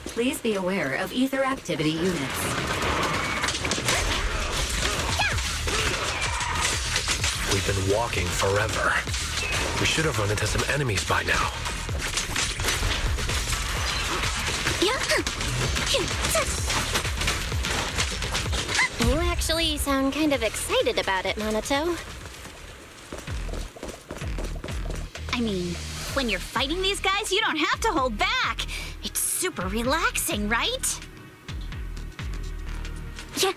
Please be aware of ether activity units. We've been walking forever. We should have run into some enemies by now. You actually sound kind of excited about it, Monato. I mean, when you're fighting these guys, you don't have to hold back. It's super relaxing, right? Yeah.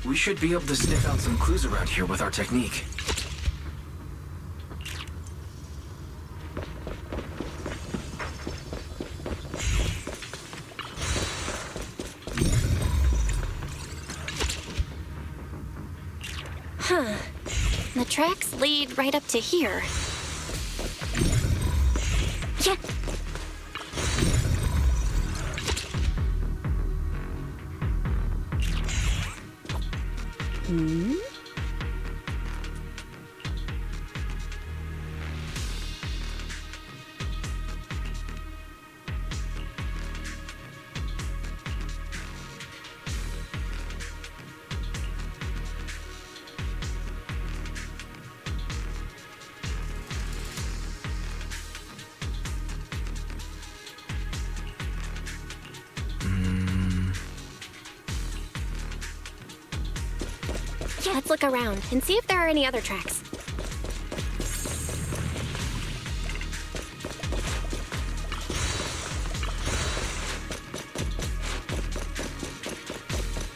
We should be able to sniff out some clues around here with our technique. Huh. The tracks lead right up to here. Yeah. Hmm? Let's look around and see if there are any other tracks.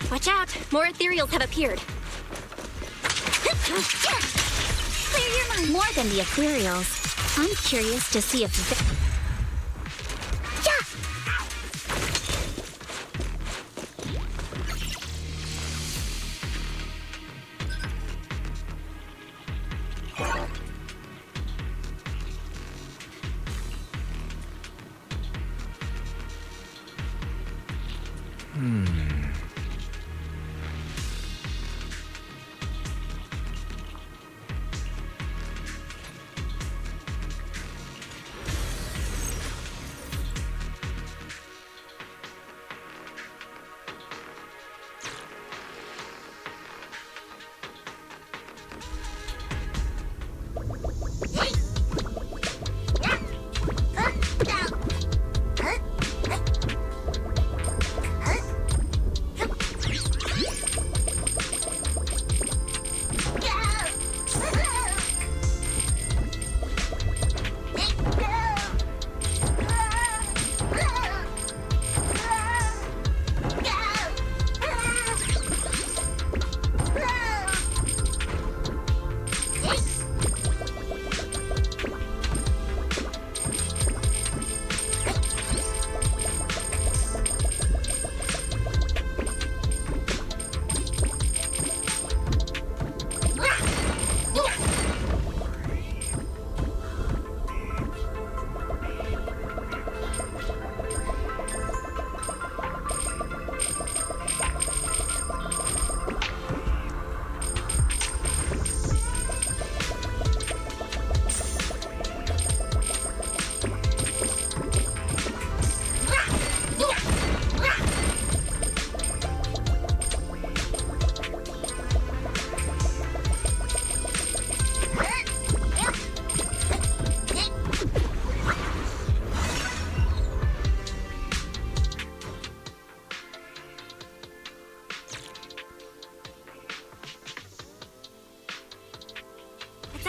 Watch out! More ethereals have appeared. Clear your mind. More than the ethereals. I'm curious to see if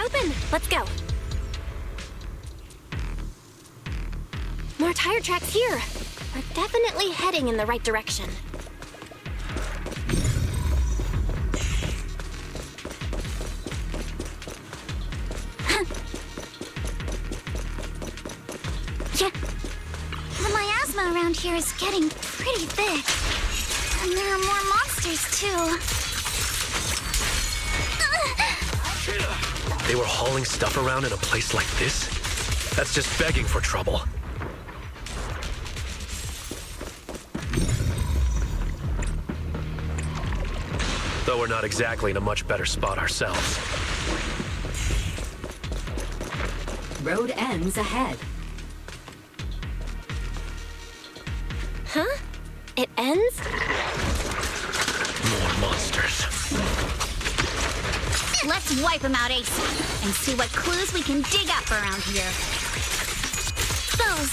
open! Let's go! More tire tracks here! We're definitely heading in the right direction. Yeah. The miasma around here is getting pretty thick. And there are more monsters, too. They were hauling stuff around in a place like this? That's just begging for trouble. Though we're not exactly in a much better spot ourselves. Road ends ahead. Huh? It ends? More monsters. Let's wipe them out ASAP and see what clues we can dig up around here. Those.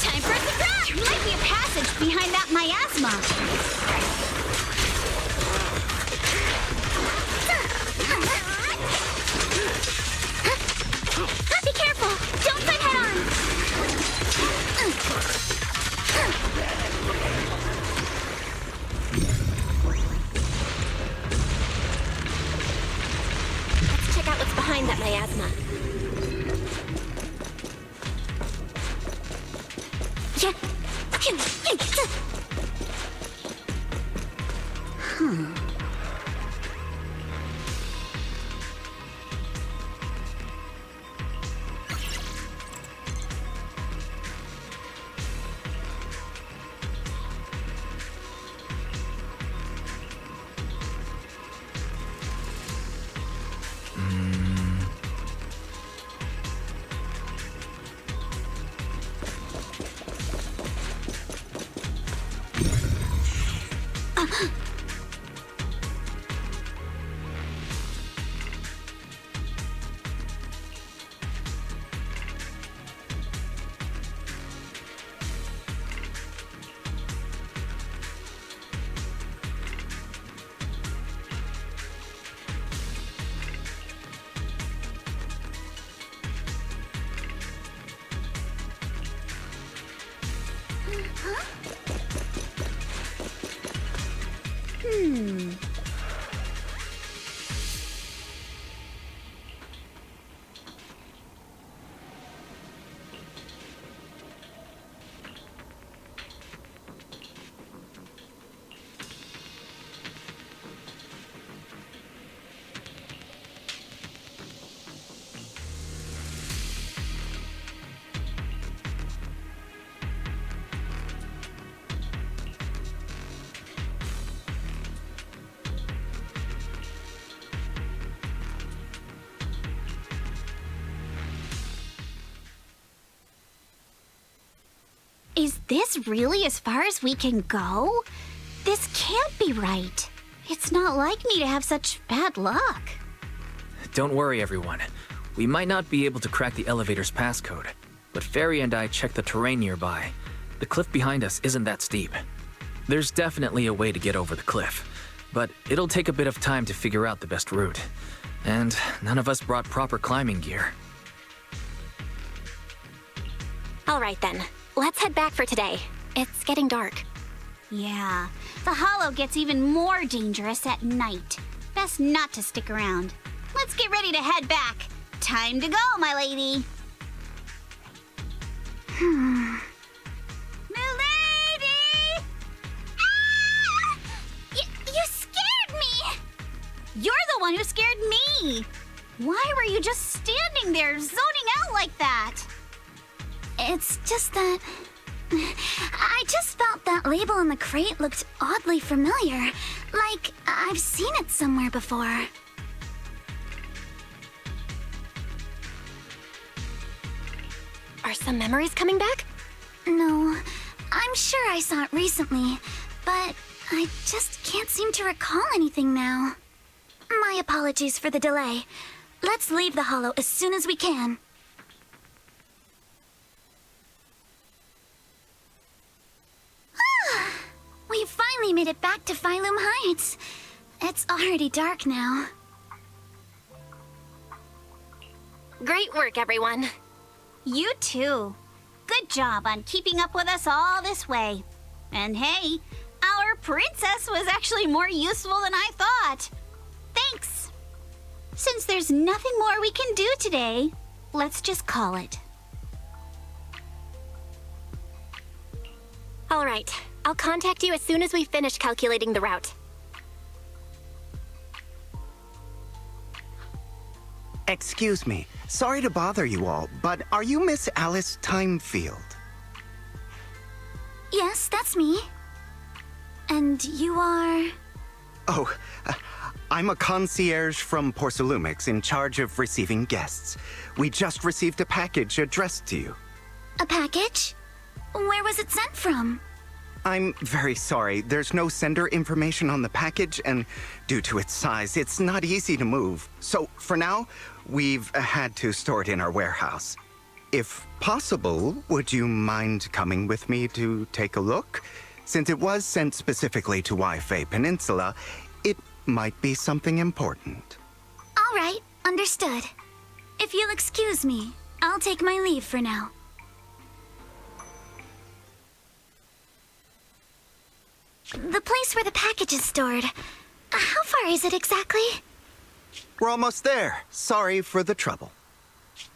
Time for a surprise! Might be a passage behind that miasma. Be careful! Don't fight head on! Let's check out what's behind that miasma. Yeah. Is this really as far as we can go? This can't be right. It's not like me to have such bad luck. Don't worry, everyone. We might not be able to crack the elevator's passcode, but Fairy and I checked the terrain nearby. The cliff behind us isn't that steep. There's definitely a way to get over the cliff, but it'll take a bit of time to figure out the best route. And none of us brought proper climbing gear. All right then. Let's head back for today. It's getting dark. Yeah, the hollow gets even more dangerous at night. Best not to stick around. Let's get ready to head back. Time to go, my lady. Milady! Ah! You scared me! You're the one who scared me! Why were you just standing there, zoning out like that? It's just that... I just felt that label on the crate looked oddly familiar. Like, I've seen it somewhere before. Are some memories coming back? No, I'm sure I saw it recently, but I just can't seem to recall anything now. My apologies for the delay. Let's leave the hollow as soon as we can. We finally made it back to Phylum Heights. It's already dark now. Great work, everyone. You too. Good job on keeping up with us all this way. And hey, our princess was actually more useful than I thought. Thanks. Since there's nothing more we can do today, let's just call it. All right. I'll contact you as soon as we finish calculating the route. Excuse me. Sorry to bother you all, but are you Miss Alice Timefield? Yes, that's me. And you are... Oh, I'm a concierge from Porcelumix in charge of receiving guests. We just received a package addressed to you. A package? Where was it sent from? I'm very sorry. There's no sender information on the package, and due to its size, it's not easy to move. So, for now, we've had to store it in our warehouse. If possible, would you mind coming with me to take a look? Since it was sent specifically to Wi-Fi Peninsula, it might be something important. All right, understood. If you'll excuse me, I'll take my leave for now. The place where the package is stored. How far is it exactly? We're almost there. Sorry for the trouble.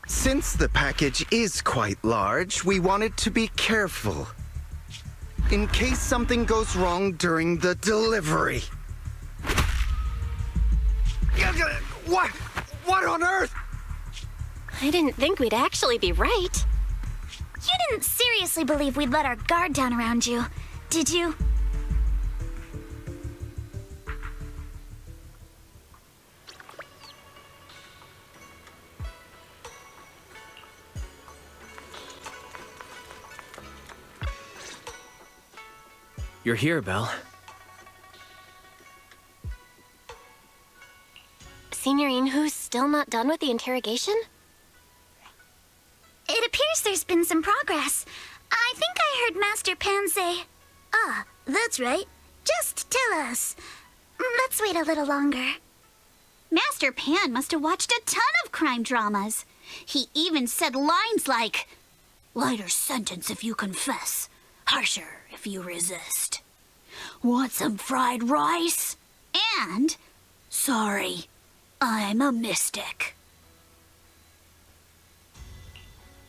Since the package is quite large, we wanted to be careful. In case something goes wrong during the delivery. What? What on earth? I didn't think we'd actually be right. You didn't seriously believe we'd let our guard down around you, did you? You're here, Belle. Signorine, who's still not done with the interrogation? It appears there's been some progress. I think I heard Master Pan say, "Ah, that's right. Just tell us." Let's wait a little longer. Master Pan must have watched a ton of crime dramas. He even said lines like, "Lighter sentence if you confess. Harsher if you resist. Want some fried rice?" And, "Sorry, I'm a mystic."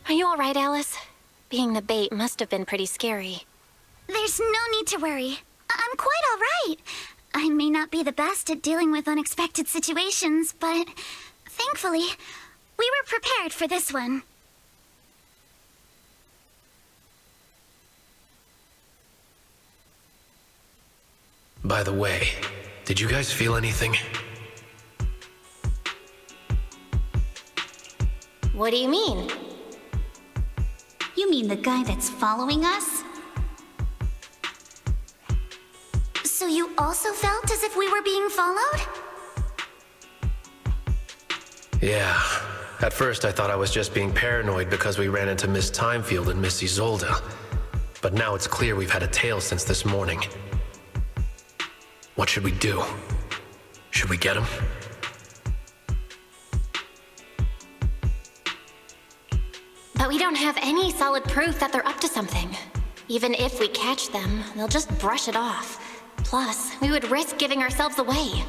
Are you all right, Alice? Being the bait must have been pretty scary. There's no need to worry. I'm quite all right. I may not be the best at dealing with unexpected situations, but thankfully, we were prepared for this one. By the way, did you guys feel anything? What do you mean? You mean the guy that's following us? So you also felt as if we were being followed? Yeah. At first I thought I was just being paranoid because we ran into Miss Timefield and Miss Isolde. But now it's clear we've had a tail since this morning. What should we do? Should we get him? But we don't have any solid proof that they're up to something. Even if we catch them, they'll just brush it off. Plus, we would risk giving ourselves away.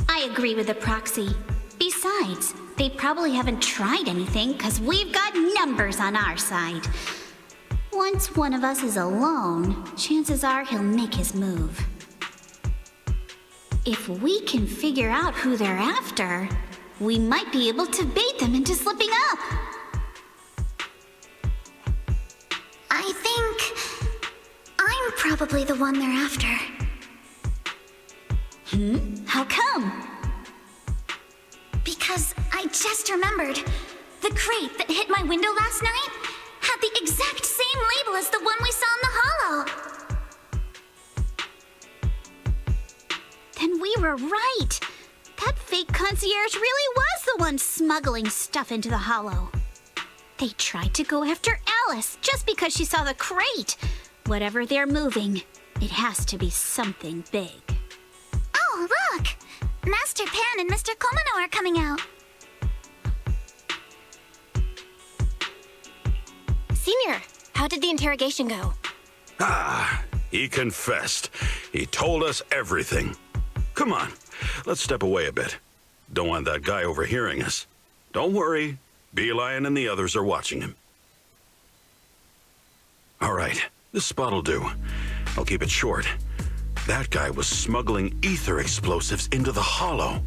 I agree with the proxy. Besides, they probably haven't tried anything because we've got numbers on our side. Once one of us is alone, chances are he'll make his move. If we can figure out who they're after, we might be able to bait them into slipping up. I think I'm probably the one they're after. How come? Because I just remembered the crate that hit my window last night had the exact same label as the one we saw in the hollow. Then we were right. That fake concierge really was the one smuggling stuff into the hollow. They tried to go after Alice just because she saw the crate. Whatever they're moving, it has to be something big. Oh, look! Master Pan and Mr. Komino are coming out. Senior, how did the interrogation go? He confessed. He told us everything. Come on, let's step away a bit. Don't want that guy overhearing us. Don't worry. Beeline and the others are watching him. All right, this spot'll do. I'll keep it short. That guy was smuggling ether explosives into the hollow.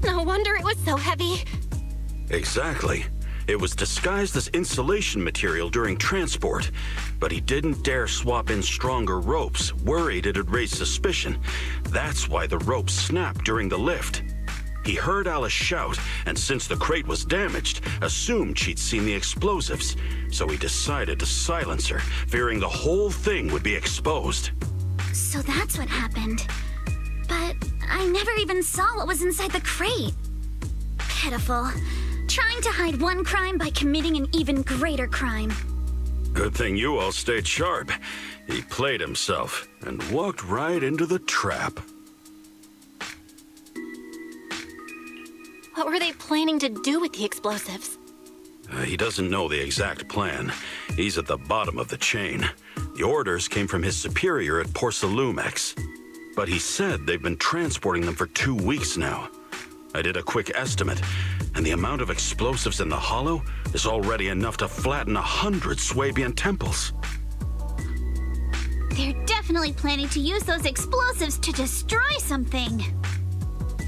No wonder it was so heavy. Exactly. It was disguised as insulation material during transport, but he didn't dare swap in stronger ropes, worried it'd raise suspicion. That's why the ropes snapped during the lift. He heard Alice shout, and since the crate was damaged, assumed she'd seen the explosives, so he decided to silence her, fearing the whole thing would be exposed. So that's what happened. But I never even saw what was inside the crate. Pitiful. Trying to hide one crime by committing an even greater crime. Good thing you all stayed sharp. He played himself and walked right into the trap. What were they planning to do with the explosives? He doesn't know the exact plan. He's at the bottom of the chain. The orders came from his superior at Porcelumex. But he said they've been transporting them for 2 weeks now. I did a quick estimate, and the amount of explosives in the hollow is already enough to flatten 100 Suavian temples. They're definitely planning to use those explosives to destroy something.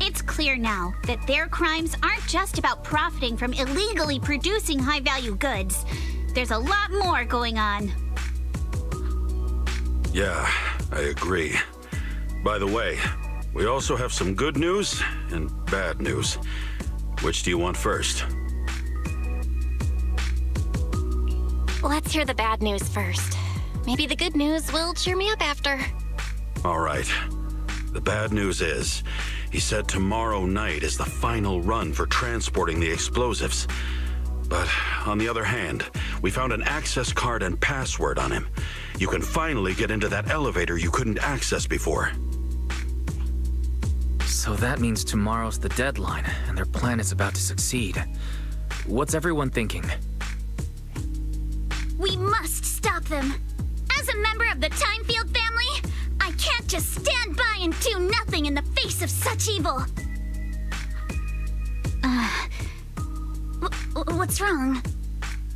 It's clear now that their crimes aren't just about profiting from illegally producing high-value goods. There's a lot more going on. Yeah, I agree. By the way, we also have some good news and bad news. Which do you want first? Let's hear the bad news first. Maybe the good news will cheer me up after. All right. The bad news is, he said tomorrow night is the final run for transporting the explosives. But on the other hand, we found an access card and password on him. You can finally get into that elevator you couldn't access before. So that means tomorrow's the deadline, and their plan is about to succeed. What's everyone thinking? We must stop them. As a member of the Timefield family, I can't just stand by and do nothing in the face of such evil. What's wrong?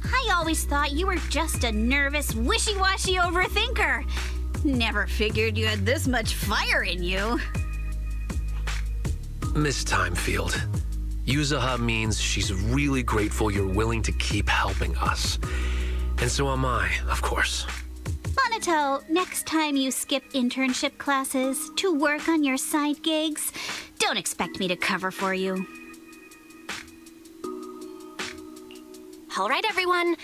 I always thought you were just a nervous, wishy-washy overthinker. Never figured you had this much fire in you. Miss Timefield, Yuzaha means she's really grateful you're willing to keep helping us. And so am I, of course. Monato, next time you skip internship classes to work on your side gigs, don't expect me to cover for you. All right, everyone.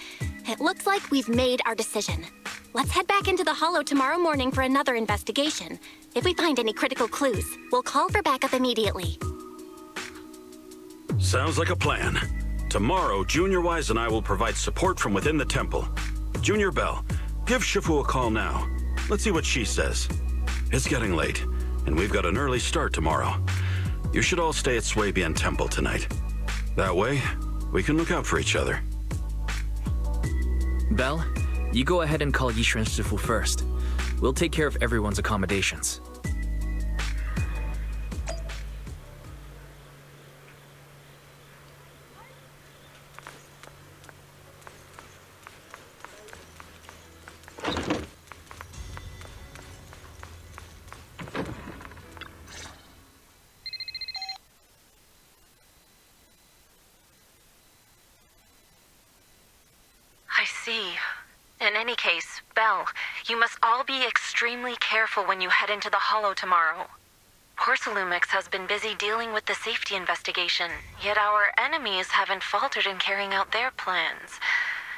It looks like we've made our decision. Let's head back into the Hollow tomorrow morning for another investigation. If we find any critical clues, we'll call for backup immediately. Sounds like a plan. Tomorrow, Junior Wise and I will provide support from within the temple. Junior Bell, give Shifu a call now. Let's see what she says. It's getting late, and we've got an early start tomorrow. You should all stay at Suavian Temple tonight. That way, we can look out for each other. Belle, you go ahead and call Yishu and Shifu first. We'll take care of everyone's accommodations. I see. In any case, Belle, you must all be extremely careful when you head into the Hollow tomorrow. Porcelumex has been busy dealing with the safety investigation, yet our enemies haven't faltered in carrying out their plans.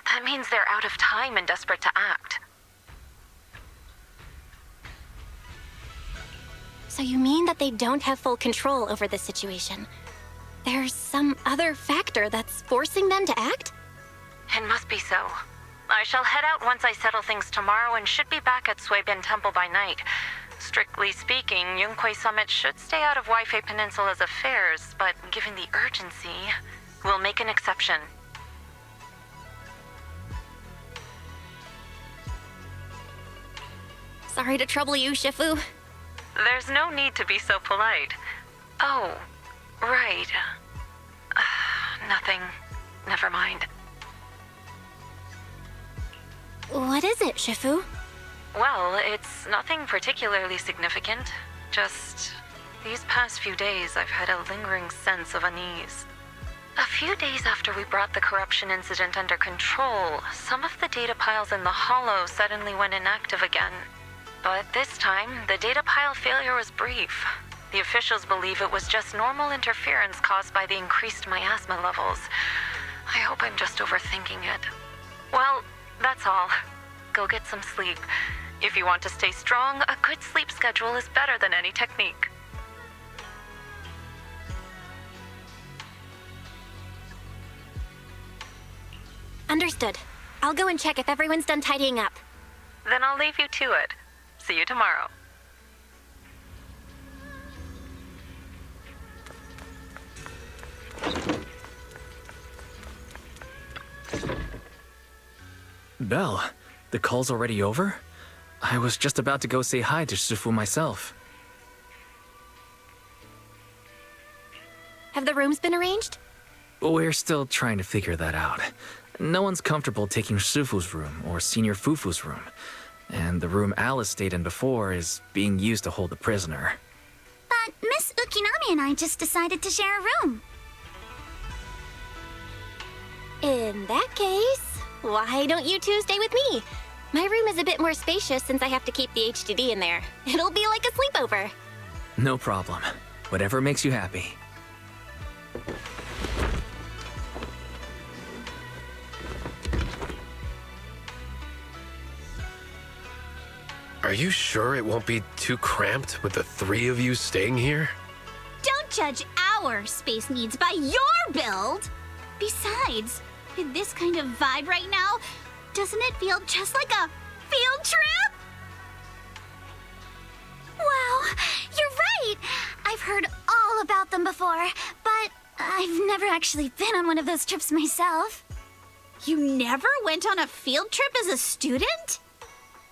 That means they're out of time and desperate to act. So you mean that they don't have full control over this situation? There's some other factor that's forcing them to act? It must be so. I shall head out once I settle things tomorrow and should be back at Suavian Temple by night. Strictly speaking, Yunque Summit should stay out of Waifei Peninsula's affairs, but given the urgency, we'll make an exception. Sorry to trouble you, Shifu. There's no need to be so polite. Oh, right. Nothing. Never mind. What is it, Shifu? Well, it's nothing particularly significant. Just these past few days, I've had a lingering sense of unease. A few days after we brought the corruption incident under control, some of the data piles in the Hollow suddenly went inactive again. But this time, the data pile failure was brief. The officials believe it was just normal interference caused by the increased miasma levels. I hope I'm just overthinking it. Well, that's all. Go get some sleep. If you want to stay strong, a good sleep schedule is better than any technique. Understood. I'll go and check if everyone's done tidying up. Then I'll leave you to it. See you tomorrow. Belle, the call's already over? I was just about to go say hi to Shifu myself. Have the rooms been arranged? We're still trying to figure that out. No one's comfortable taking Shifu's room or Senior Fufu's room. And the room Alice stayed in before is being used to hold the prisoner. But Miss Ukinami and I just decided to share a room. In that case, why don't you two stay with me? My room is a bit more spacious since I have to keep the HDD in there. It'll be like a sleepover. No problem. Whatever makes you happy. Are you sure it won't be too cramped with the three of you staying here? Don't judge our space needs by your build! Besides, with this kind of vibe right now, doesn't it feel just like a field trip? Wow, you're right! I've heard all about them before, but I've never actually been on one of those trips myself. You never went on a field trip as a student?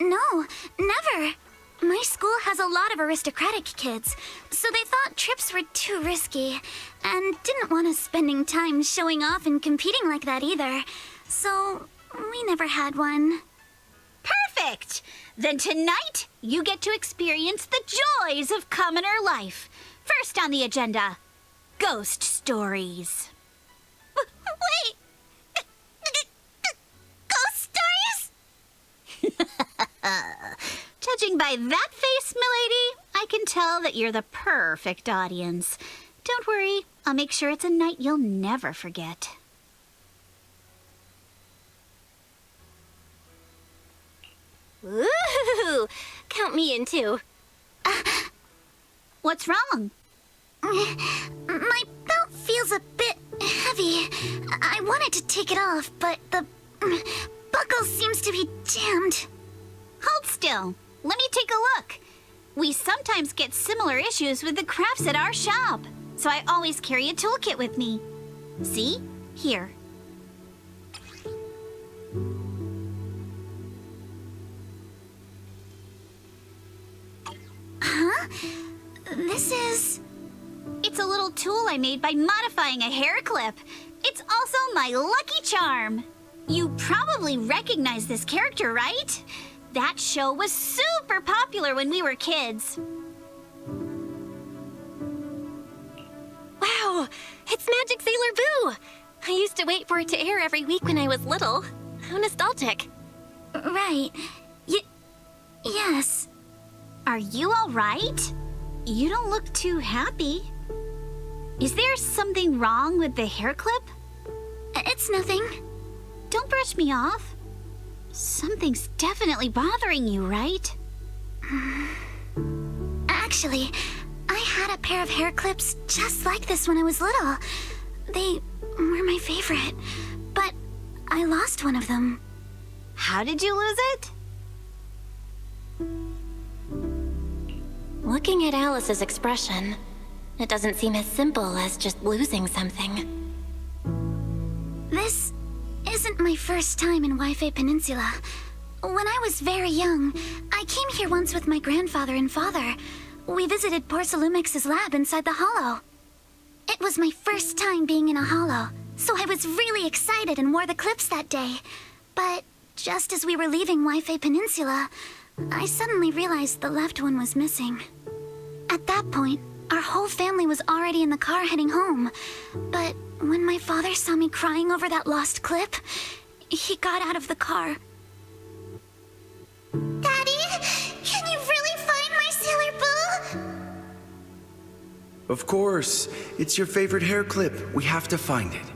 No, never. My school has a lot of aristocratic kids, so they thought trips were too risky, and didn't want us spending time showing off and competing like that either. So, we never had one. Perfect! Then tonight, you get to experience the joys of commoner life. First on the agenda, ghost stories. Wait! Ghost stories? Judging by that face, milady, I can tell that you're the perfect audience. Don't worry, I'll make sure it's a night you'll never forget. Woohoo! Count me in too. What's wrong? My belt feels a bit heavy. I wanted to take it off, but the buckle seems to be jammed. Hold still. Let me take a look. We sometimes get similar issues with the crafts at our shop, so I always carry a toolkit with me. See? Here. Huh? This is... It's a little tool I made by modifying a hair clip. It's also my lucky charm. You probably recognize this character, right? That show was super popular when we were kids. Wow, it's Magic Sailor Boo! I used to wait for it to air every week when I was little. How nostalgic. Right. Yes. Are you all right? You don't look too happy. Is there something wrong with the hair clip? It's nothing. Don't brush me off. Something's definitely bothering you, right? Actually, I had a pair of hair clips just like this when I was little. They were my favorite, but I lost one of them. How did you lose it? Looking at Alice's expression, it doesn't seem as simple as just losing something. This isn't my first time in Wi-Fi Peninsula. When I was very young, I came here once with my grandfather and father. we visited Porcelumix's lab inside the Hollow. It was my first time being in a Hollow, so I was really excited and wore the clips that day. But just as we were leaving Wi-Fi Peninsula, I suddenly realized the left one was missing. At that point, our whole family was already in the car heading home. But when my father saw me crying over that lost clip, he got out of the car. Daddy, can you really find my Sailor Boo? Of course. It's your favorite hair clip. We have to find it.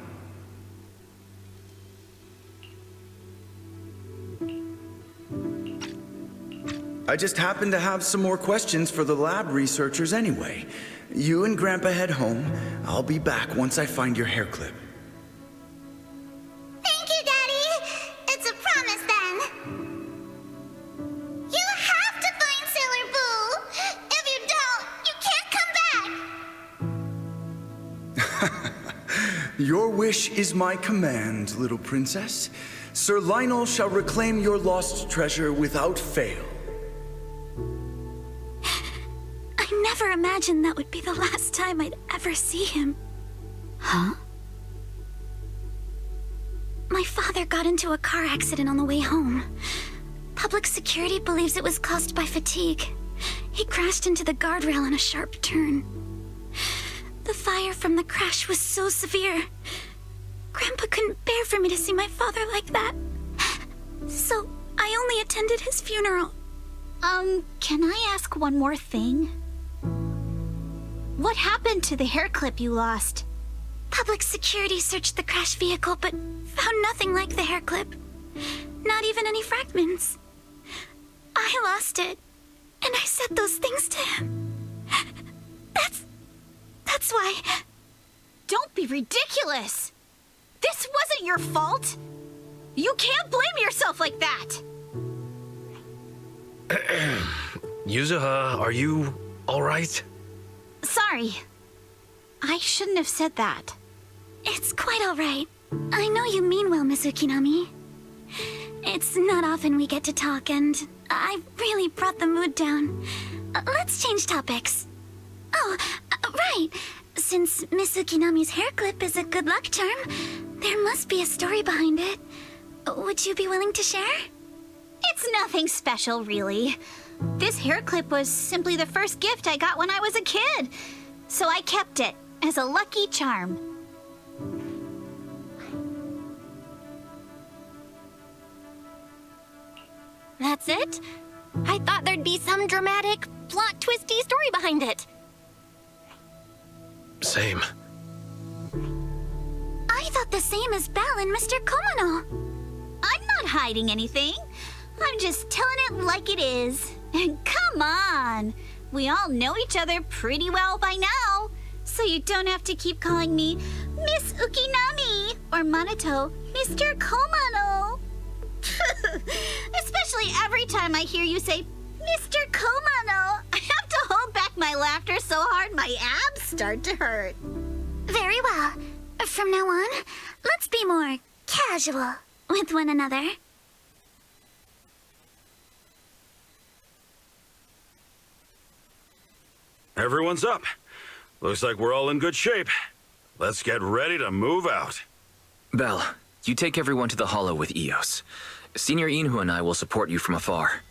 I just happen to have some more questions for the lab researchers anyway. You and Grandpa head home. I'll be back once I find your hair clip. Thank you, Daddy. It's a promise then. You have to find Sailor Boo. If you don't, you can't come back. Your wish is my command, little princess. Sir Lionel shall reclaim your lost treasure without fail. I never imagined that would be the last time I'd ever see him. Huh? My father got into a car accident on the way home. Public security believes it was caused by fatigue. He crashed into the guardrail on a sharp turn. The fire from the crash was so severe. Grandpa couldn't bear for me to see my father like that. So I only attended his funeral. Can I ask one more thing? What happened to the hair clip you lost? Public security searched the crashed vehicle, but found nothing like the hair clip. Not even any fragments. I lost it, and I said those things to him. That's why... Don't be ridiculous! This wasn't your fault! You can't blame yourself like that! Yuzuha, are you alright? Sorry. I shouldn't have said that. It's quite all right. I know you mean well, Miss Ukinami. It's not often we get to talk, and I really brought the mood down. Let's change topics. Oh, right. Since Miss Ukinami's hair clip is a good luck charm, there must be a story behind it. Would you be willing to share? It's nothing special, really. This hair clip was simply the first gift I got when I was a kid. So I kept it as a lucky charm. That's it? I thought there'd be some dramatic, plot-twisty story behind it. Same. I thought the same as Belle and Mr. Komono. I'm not hiding anything. I'm just telling it like it is. And come on! We all know each other pretty well by now. So you don't have to keep calling me Miss Ukinami or Manato Mr. Komono. Especially every time I hear you say Mr. Komono, I have to hold back my laughter so hard my abs start to hurt. Very well. From now on, let's be more casual with one another. Everyone's up. Looks like we're all in good shape. Let's get ready to move out. Belle, you take everyone to the Hollow with Eos. Senior Inhu and I will support you from afar.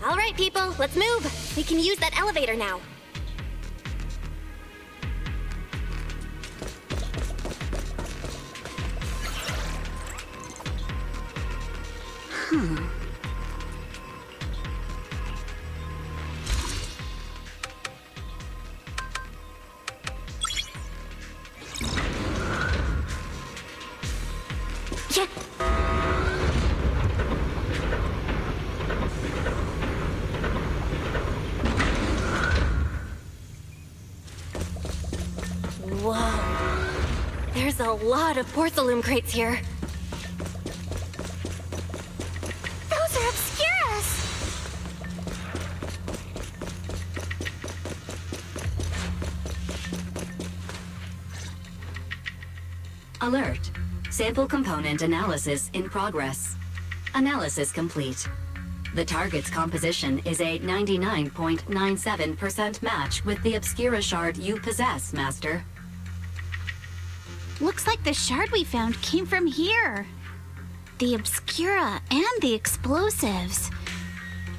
All right, people, let's move. We can use that elevator now. Yeah. Whoa. There's a lot of porcelain crates here. Those are obscure Alert. Sample component analysis in progress. Analysis complete. The target's composition is a 99.97% match with the Obscura shard you possess, Master. Looks like the shard we found came from here. The Obscura and the explosives.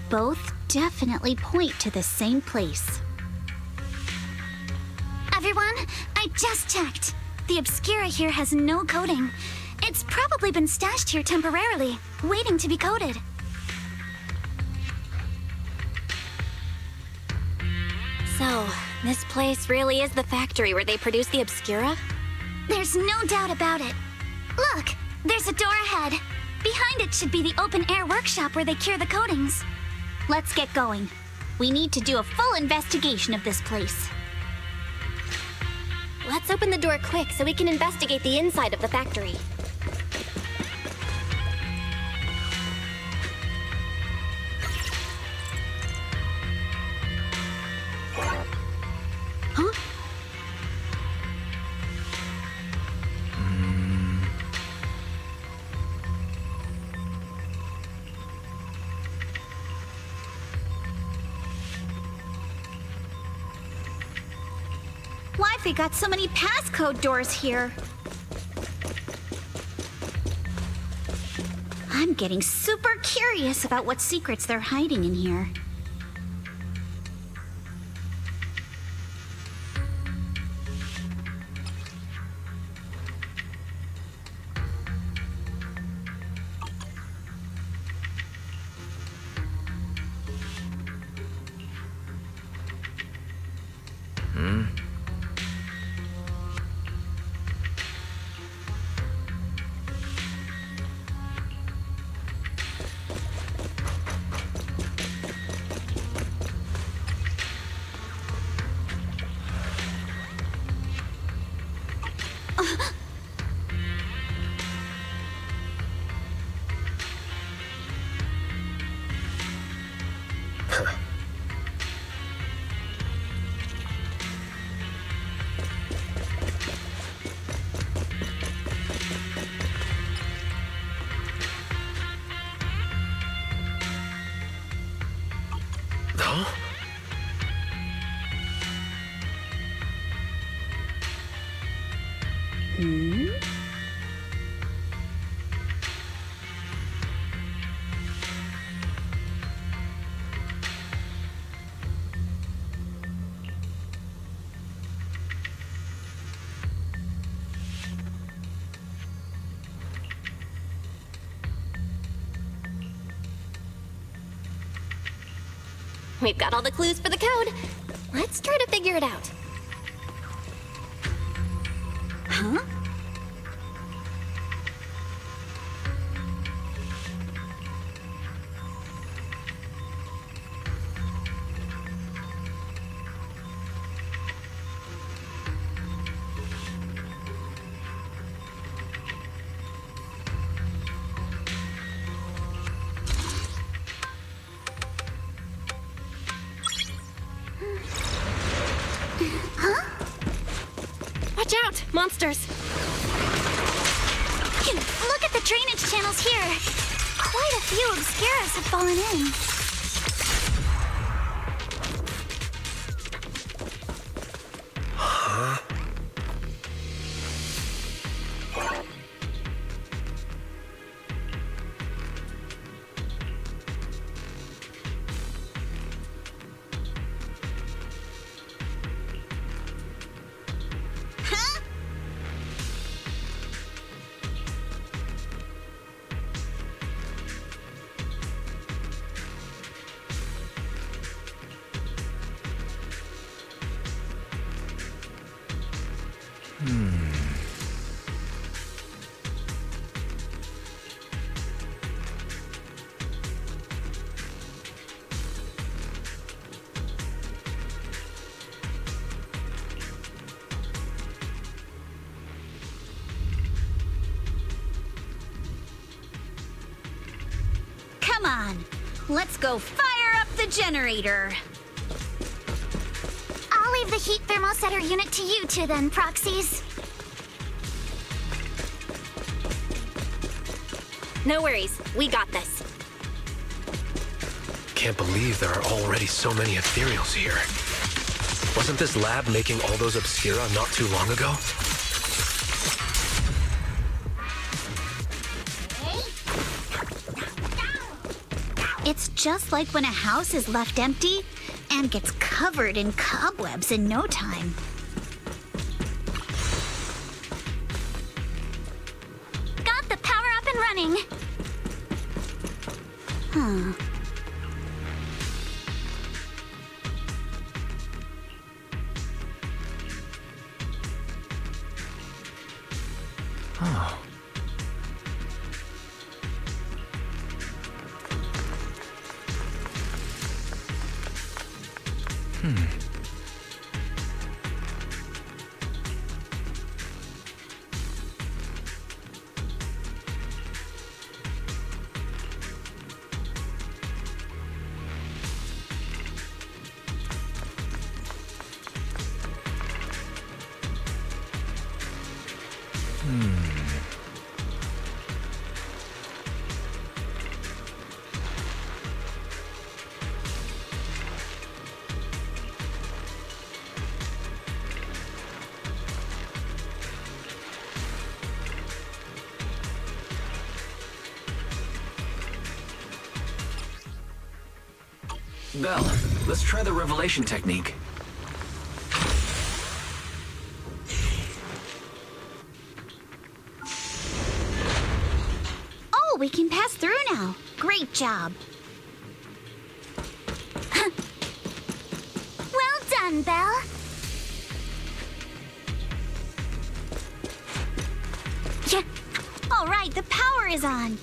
Both definitely point to the same place. Everyone, I just checked. The Obscura here has no coding. It's probably been stashed here temporarily, waiting to be coded. So, this place really is the factory where they produce the Obscura? There's no doubt about it. Look, there's a door ahead. Behind it should be the open-air workshop where they cure the coatings. Let's get going. We need to do a full investigation of this place. Let's open the door quick so we can investigate the inside of the factory. Huh? Why've they got so many passcode doors here? I'm getting super curious about what secrets they're hiding in here. We've got all the clues for the code. Let's try to figure it out. Huh? Watch out, monsters! Look at the drainage channels here. Quite a few Obscuras have fallen in. Come on, let's go fire up the generator. I'll leave the heat thermosetter unit to you two then, proxies. No worries. We got this. Can't believe there are already so many ethereals here. Wasn't this lab making all those obscura not too long ago? It's just like when a house is left empty and gets covered in cobwebs in no time. Got the power up and running. Huh. Oh. Belle, let's try the revelation technique. Oh, we can pass through now. Great job. Well done, Belle. Yeah. All right, the power is on.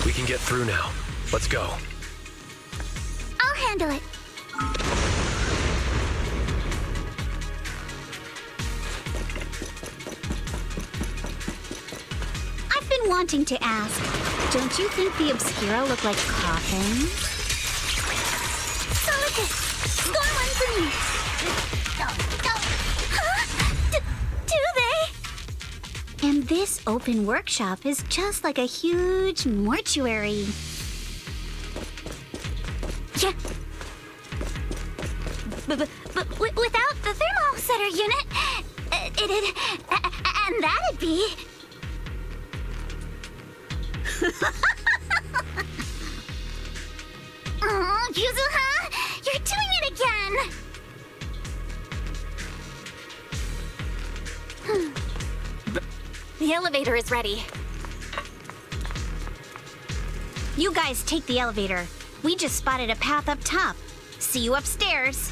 We can get through now. Let's go. I'll handle it. I've been wanting to ask, don't you think the Obscura look like coffins? So look it. Score one for me. Huh? Do they? And this open workshop is just like a huge mortuary. Yeah. But without the thermosetter unit, it'd... and that'd be... Oh, Yuzuha! You're doing it again! The elevator is ready. You guys take the elevator. We just spotted a path up top. See you upstairs.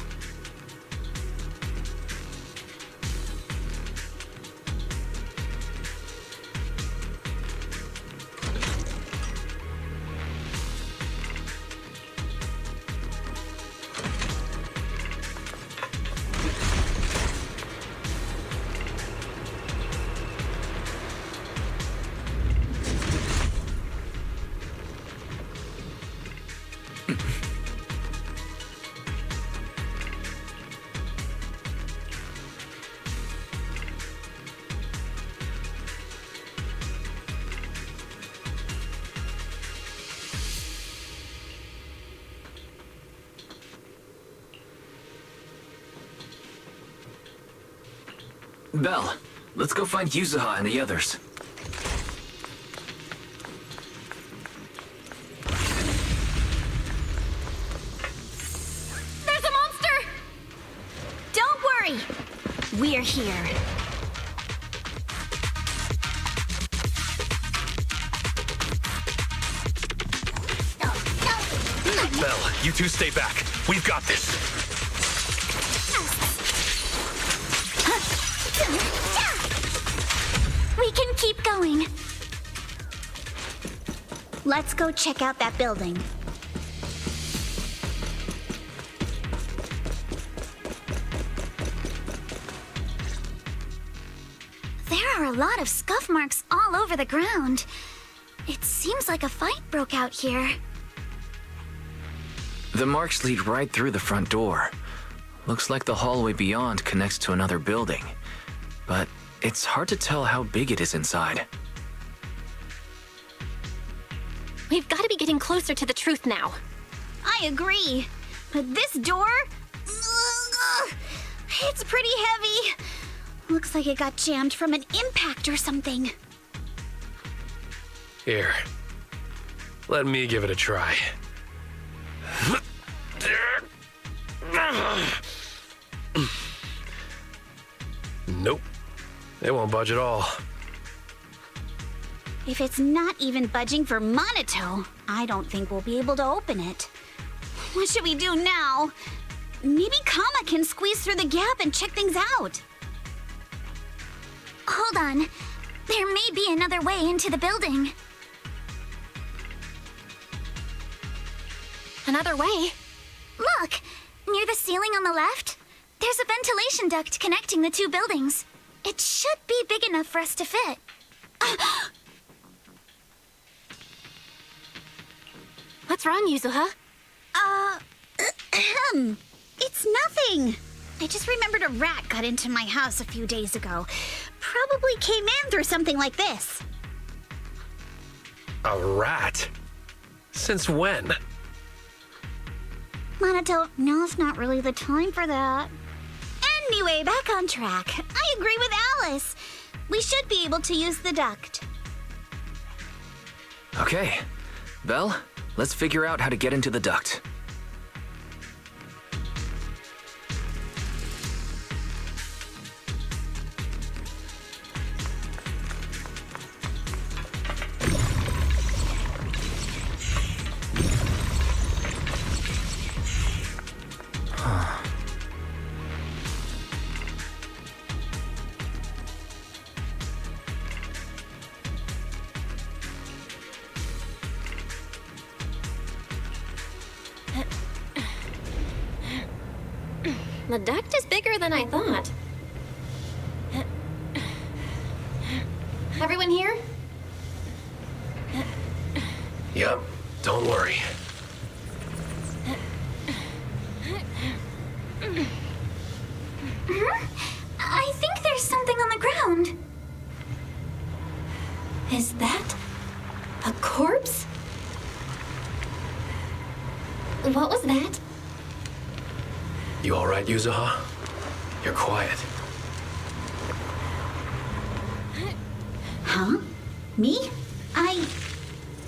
Belle, let's go find Yuzuha and the others. Don't worry. we're here. Belle, you two stay back. We've got this. We can keep going. Let's go check out that building. There are a lot of scuff marks all over the ground. It seems like a fight broke out here. The marks lead right through the front door. Looks like the hallway beyond connects to another building. But it's hard to tell how big it is inside. We've got to be getting closer to the truth now. I agree. But this door... it's pretty heavy. Looks like it got jammed from an impact or something. Here. Let me give it a try. Nope. It won't budge at all. If it's not even budging for Monito, I don't think we'll be able to open it. What should we do now? Maybe Kama can squeeze through the gap and check things out. Hold on. There may be another way into the building. Another way? Look! Near the ceiling on the left, there's a ventilation duct connecting the two buildings. It should be big enough for us to fit. What's wrong, Yuzuha? It's nothing. I just remembered a rat got into my house a few days ago. Probably came in through something like this. A rat? Since when? Monito, now's not really the time for that. Anyway, back on track. I agree with Alice. We should be able to use the duct. Okay. Belle, let's figure out how to get into the duct. The duct is bigger than I thought. Everyone here? Yep, don't worry. I think there's something on the ground. Is that a corpse? What was that? You all right, Yuzuha? You're quiet. Huh? Me?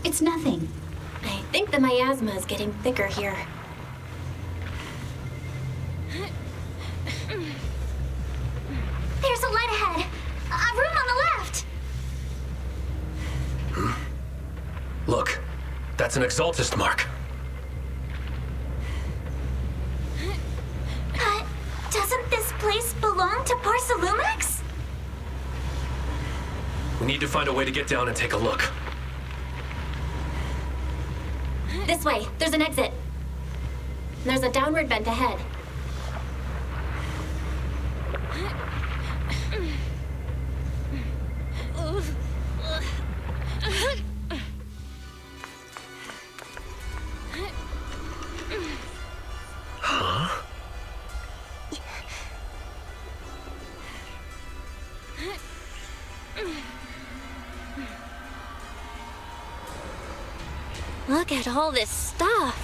It's nothing. I think the miasma is getting thicker here. There's a light ahead. A room on the left. Look, that's an exaltist mark. But doesn't this place belong to Parsalumax? We need to find a way to get down and take a look. This way. There's an exit. There's a downward vent ahead. Huh? Look at all this stuff.